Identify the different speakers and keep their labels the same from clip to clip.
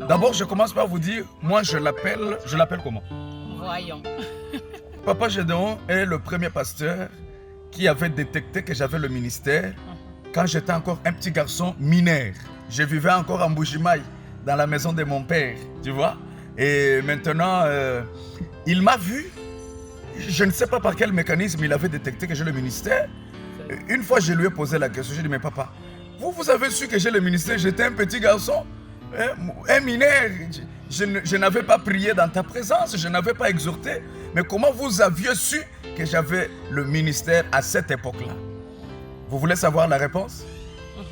Speaker 1: D'abord, je commence par vous dire, moi je l'appelle comment?
Speaker 2: Voyons.
Speaker 1: Papa Gédéon est le premier pasteur qui avait détecté que j'avais le ministère quand j'étais encore un petit garçon mineur. Je vivais encore en Mbuji-Mayi, dans la maison de mon père, tu vois. Et maintenant, il m'a vu. Je ne sais pas par quel mécanisme il avait détecté que j'ai le ministère. Une fois, je lui ai posé la question. Je lui ai dit, mais papa, vous avez su que j'ai le ministère? J'étais un petit garçon, un mineur. Je n'avais pas prié dans ta présence, je n'avais pas exhorté. Mais comment vous aviez su que j'avais le ministère à cette époque-là? Vous voulez savoir la réponse?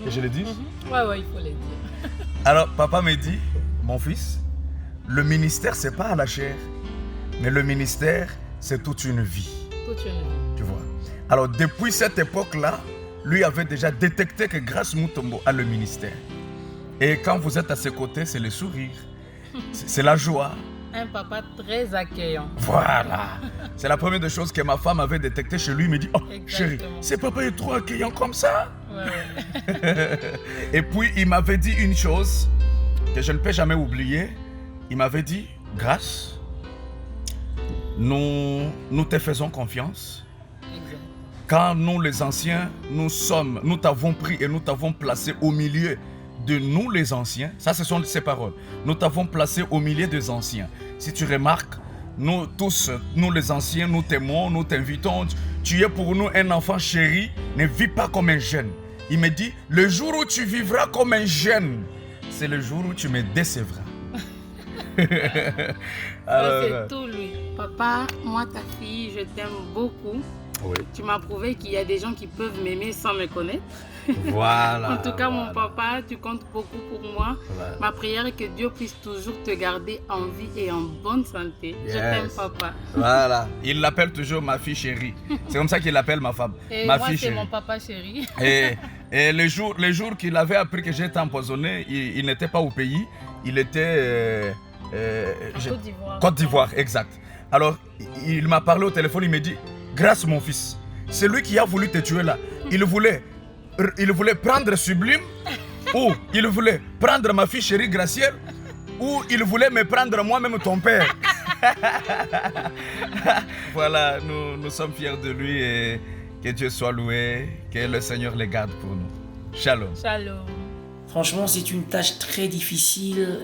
Speaker 1: Que je le dise?
Speaker 2: Ouais, il faut le dire.
Speaker 1: Alors, papa me dit, mon fils, le ministère, c'est pas à la chair, mais le ministère, c'est toute une vie.
Speaker 2: Toute une vie.
Speaker 1: Tu vois. Alors, depuis cette époque-là, lui avait déjà détecté que Grace Mutombo a le ministère. Et quand vous êtes à ses côtés, c'est le sourire, c'est la joie.
Speaker 2: Un papa très accueillant.
Speaker 1: Voilà. C'est la première des choses que ma femme avait détecté chez lui. Il me dit, oh chérie, ce papa est trop accueillant comme ça.
Speaker 2: Ouais.
Speaker 1: Et puis, il m'avait dit une chose que je ne peux jamais oublier. Il m'avait dit, Grace, nous te faisons confiance.
Speaker 2: Exact.
Speaker 1: Quand nous les anciens, nous t'avons pris et nous t'avons placé au milieu de nous les anciens. Ça, ce sont ses paroles. Nous t'avons placé au milieu des anciens. Si tu remarques, nous tous, nous les anciens, nous t'aimons, nous t'invitons. Tu es pour nous un enfant chéri. Ne vis pas comme un jeune. Il me dit, le jour où tu vivras comme un jeune, c'est le jour où tu me décevras.
Speaker 2: Alors, c'est tout lui. Papa, moi ta fille, je t'aime beaucoup.
Speaker 1: Oui.
Speaker 2: Tu m'as prouvé qu'il y a des gens qui peuvent m'aimer sans me connaître.
Speaker 1: Voilà.
Speaker 2: En tout cas, mon papa, tu comptes beaucoup pour moi.
Speaker 1: Voilà.
Speaker 2: Ma prière est que Dieu puisse toujours te garder en vie et en bonne santé.
Speaker 1: Yes.
Speaker 2: Je t'aime, papa.
Speaker 1: Voilà. Il l'appelle toujours ma fille chérie. C'est comme ça qu'il l'appelle ma femme.
Speaker 2: Et
Speaker 1: ma
Speaker 2: moi,
Speaker 1: fille
Speaker 2: c'est
Speaker 1: chérie.
Speaker 2: mon papa chéri.
Speaker 1: Et le jour qu'il avait appris que j'étais empoisonné, il n'était pas au pays. Il était...
Speaker 2: Côte d'Ivoire.
Speaker 1: Côte d'Ivoire, exact. Alors, il m'a parlé au téléphone, il m'a dit, grâce mon fils, c'est lui qui a voulu te tuer là. Il voulait prendre Sublime, ou il voulait prendre ma fille chérie Gracielle, ou il voulait me prendre moi-même ton père. Voilà, nous sommes fiers de lui et que Dieu soit loué, que le Seigneur le garde pour nous. Shalom.
Speaker 2: Shalom.
Speaker 3: Franchement, c'est une tâche très difficile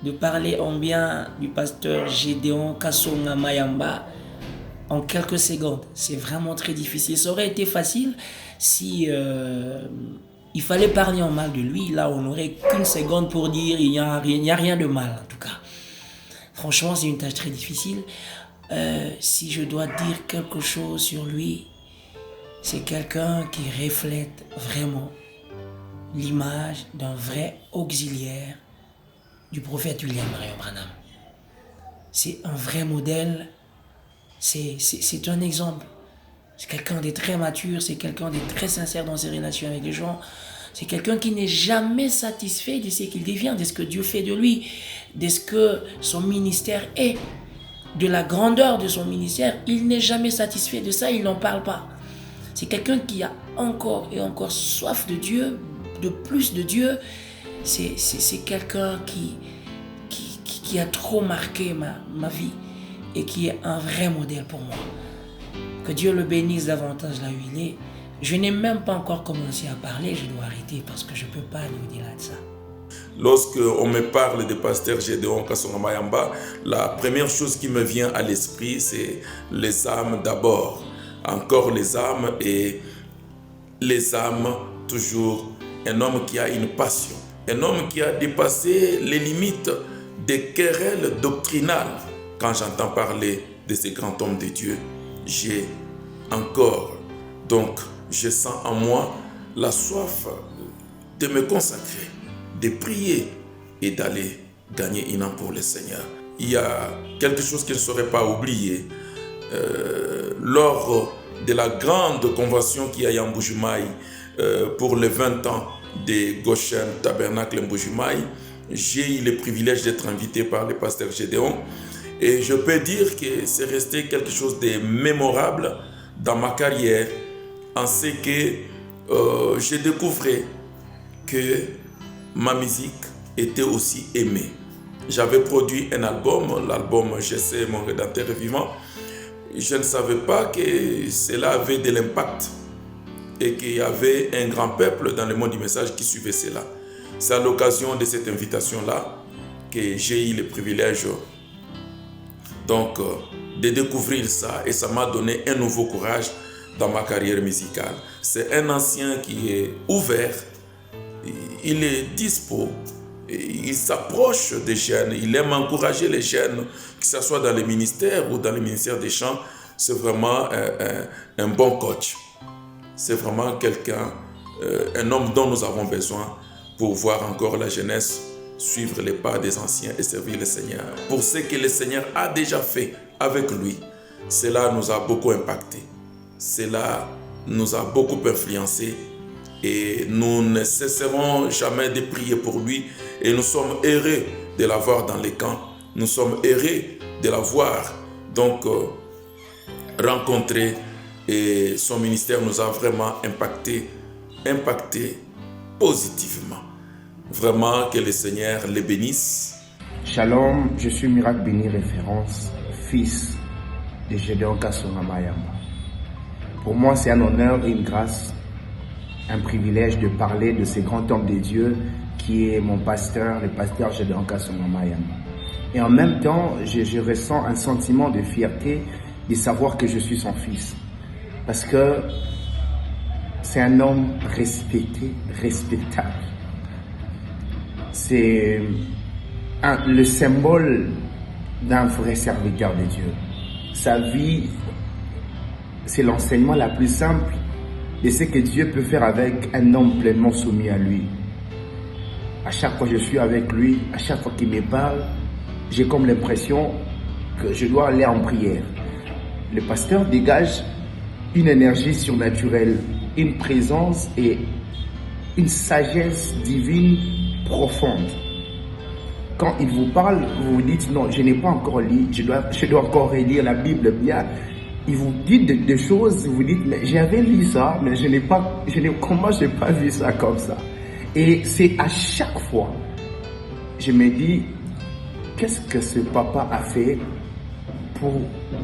Speaker 3: de parler en bien du pasteur Gédéon Kasonga Mayamba en quelques secondes. C'est vraiment très difficile. Ça aurait été facile si il fallait parler en mal de lui. Là, on n'aurait qu'une seconde pour dire il n'y a rien de mal, en tout cas. Franchement, c'est une tâche très difficile. Si je dois dire quelque chose sur lui, c'est quelqu'un qui reflète vraiment l'image d'un vrai auxiliaire du prophète William Marion Branham. C'est un vrai modèle, c'est un exemple. C'est quelqu'un de très mature, c'est quelqu'un de très sincère dans ses relations avec les gens. C'est quelqu'un qui n'est jamais satisfait de ce qu'il devient, de ce que Dieu fait de lui, de ce que son ministère est, de la grandeur de son ministère. Il n'est jamais satisfait de ça, il n'en parle pas. C'est quelqu'un qui a encore et encore soif de Dieu, de plus de Dieu. C'est quelqu'un qui a trop marqué ma vie et qui est un vrai modèle pour moi. Que Dieu le bénisse davantage là où il est. Je n'ai même pas encore commencé à parler, je dois arrêter parce que je ne peux pas aller au-delà de ça.
Speaker 4: Lorsque on me parle de pasteur Gédéon Kasonga Mayamba, la première chose qui me vient à l'esprit, c'est les âmes d'abord. Encore les âmes et les âmes toujours. Un homme qui a une passion. Un homme qui a dépassé les limites des querelles doctrinales. Quand j'entends parler de ces grands hommes de Dieu, j'ai encore, donc je sens en moi la soif de me consacrer, de prier et d'aller gagner une âme pour le Seigneur. Il y a quelque chose que je ne saurais pas oublier. Lors de la grande convention qu'il y a en Mbuji-Mayi pour les 20 ans de Goshen Tabernacle Mbuji-Mayi, j'ai eu le privilège d'être invité par le pasteur Gédéon et je peux dire que c'est resté quelque chose de mémorable dans ma carrière en ce que j'ai découvert que ma musique était aussi aimée. j'avais produit un album, l'album Je sais, mon Rédempteur est vivant. Je ne savais pas que cela avait de l'impact et qu'il y avait un grand peuple dans le monde du message qui suivait cela. C'est à l'occasion de cette invitation-là que j'ai eu le privilège donc de découvrir ça, et ça m'a donné un nouveau courage dans ma carrière musicale. C'est un ancien qui est ouvert, il est dispo, il s'approche des jeunes, il aime encourager les jeunes, que ce soit dans les ministères ou dans le ministère des chants. C'est vraiment un bon coach. C'est vraiment quelqu'un, un homme dont nous avons besoin pour voir encore la jeunesse suivre les pas des anciens et servir le Seigneur. Pour ce que le Seigneur a déjà fait avec lui, cela nous a beaucoup impacté. Cela nous a beaucoup influencé et nous ne cesserons jamais de prier pour lui, et nous sommes heureux de l'avoir dans les camps. Nous sommes heureux de l'avoir donc rencontré, et son ministère nous a vraiment impacté positivement. Vraiment que le Seigneur les bénisse.
Speaker 5: Shalom, je suis Miracle Béni Référence, fils de Gédéon Kassonga Mayamba. Pour moi, c'est un honneur et une grâce, un privilège de parler de ce grand homme de Dieu qui est mon pasteur, le pasteur Gédéon Kassonga Mayamba. Et en même temps, je ressens un sentiment de fierté de savoir que je suis son fils. Parce que c'est un homme respecté, respectable. C'est le symbole d'un vrai serviteur de Dieu. Sa vie, c'est l'enseignement la plus simple de ce que Dieu peut faire avec un homme pleinement soumis à lui. À chaque fois que je suis avec lui, à chaque fois qu'il me parle, j'ai comme l'impression que je dois aller en prière. Le pasteur dégage une énergie surnaturelle, une présence et une sagesse divine profonde. Quand il vous parle, vous vous dites non, je n'ai pas encore lu, je dois encore relire la Bible bien. Il vous dit des choses, vous dites mais j'avais lu ça, mais comment je n'ai pas vu ça comme ça? Et c'est à chaque fois, je me dis, qu'est-ce que ce papa a fait pour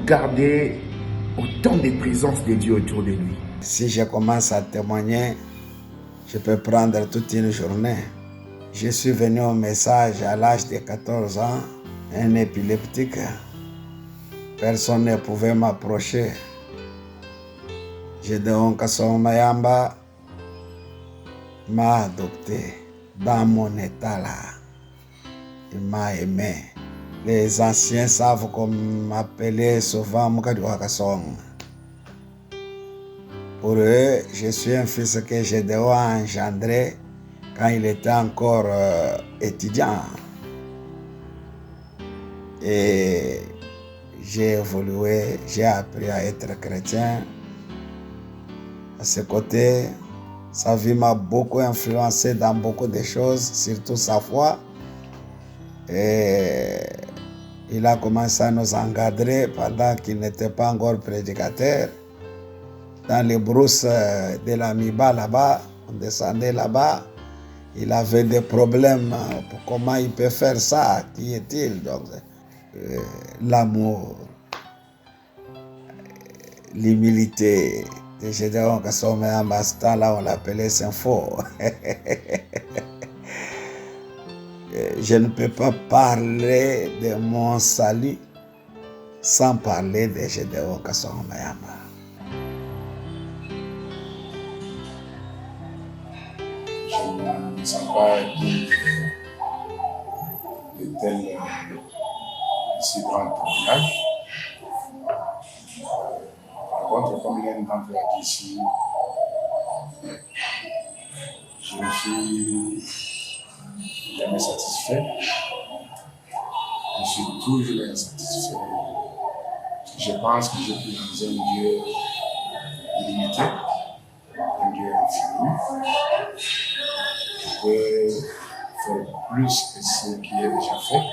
Speaker 5: garder autant de présence de Dieu autour de lui?
Speaker 6: Si je commence à témoigner, je peux prendre toute une journée. Je suis venu au message à l'âge de 14 ans, un épileptique. Personne ne pouvait m'approcher. Gédéon Kassonga Mayamba m'a adopté dans mon état là. Il m'a aimé. Les anciens savent qu'on m'appelait souvent Mukadiwa Kassonga. Pour eux, je suis un fils que Gédéon a engendré quand il était encore étudiant. Et j'ai évolué, j'ai appris à être chrétien. À ce côté, sa vie m'a beaucoup influencé dans beaucoup de choses, surtout sa foi. Et il a commencé à nous encadrer pendant qu'il n'était pas encore prédicateur. Dans les brousses de la Miba là-bas, on descendait là-bas. Il avait des problèmes. Comment il peut faire ça? Qui est-il? Donc, l'amour, l'humilité de Gédéon Kassonga Mayamba, à ce temps-là, on l'appelait Saint-Faux. Je ne peux pas parler de mon salut sans parler de Gédéon Kassonga Mayamba.
Speaker 7: Je ne sens pas de tel si grand témoignage. Par contre, comme l'un d'entre vous ici, je suis jamais satisfait. Je suis toujours insatisfait. Je pense que je suis dans un Dieu illimité, un Dieu infini, qui peut faire plus que ce qui est déjà fait.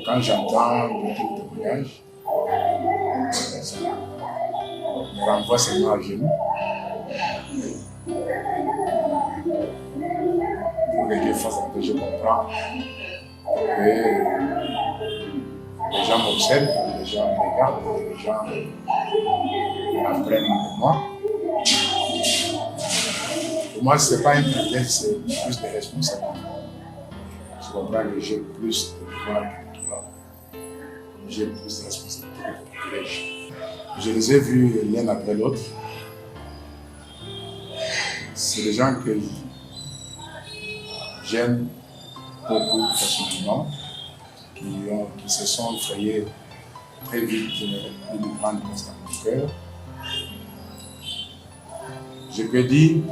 Speaker 7: Quand j'entends le témoignage, ça me renvoie seulement à genoux. Pour que Dieu fasse un peu, je comprends Et les gens m'observent, les gens me regardent, les gens apprennent de moi. Pour moi, ce n'est pas un privilège, c'est plus de responsabilité. Je comprends que j'ai plus de pouvoir que toi. J'ai plus de responsabilité que de privilège. Je les ai vus l'un après l'autre. C'est des gens que j'aime beaucoup personnellement, qui se sont frayés très vite une grande constante du cœur. Je peux dire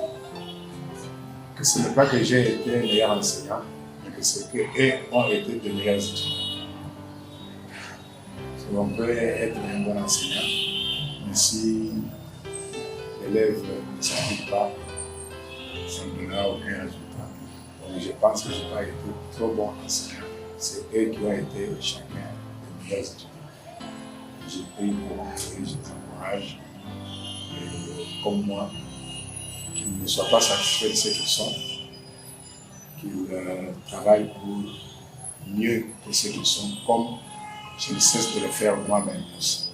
Speaker 7: que ce n'est pas que j'ai été un meilleur enseignant, mais que c'est qu'eux ont été de meilleurs étudiants. On peut être un bon enseignant, mais si l'élève ne s'applique pas, ça ne donnera aucun résultat. Donc je pense que je n'ai pas été trop bon enseignant. C'est eux qui ont été chacun des meilleurs étudiants. J'ai pris pour eux, je les encourage, comme moi, qu'ils ne soient pas satisfaits de ce qu'ils sont, qu'ils travaillent pour mieux que ce qu'ils sont, comme je ne cesse de le faire moi-même aussi.